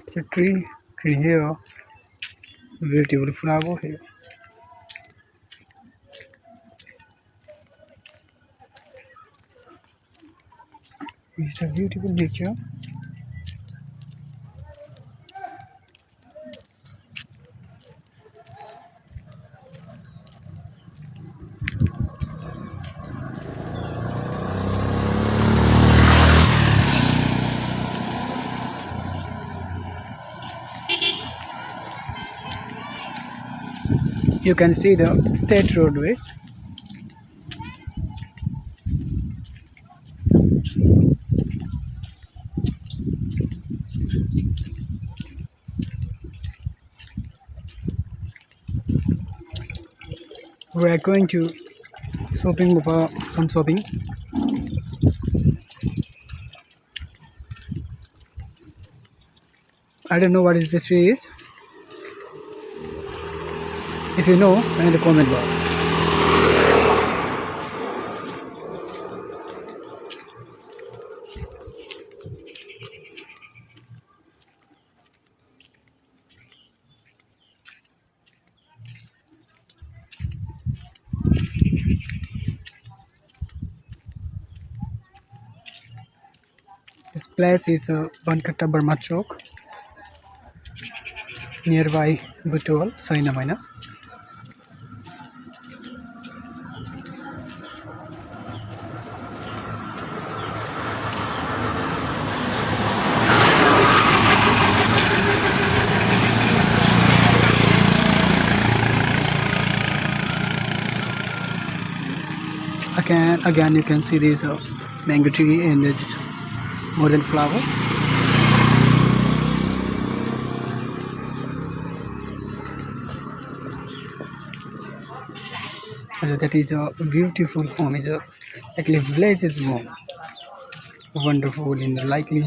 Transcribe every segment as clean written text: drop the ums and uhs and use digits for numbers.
It's a tree in here, beautiful flower here. It's a beautiful nature. You can see the state roadways. We are going to shopping for some shopping. I don't know what is this tree is. If you know, in the comment box. This place is Bankatta Burma Chowk, nearby Butol, Sainamaina. Again, you can see this mango tree and it's more than flower. And that is a beautiful home. It's a actually village is home. Wonderful in the likely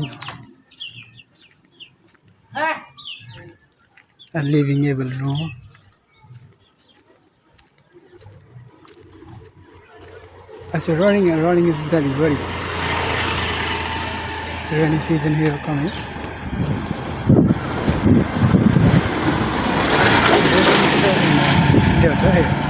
a living able room. Also running is that is very rainy season here coming. Delta here.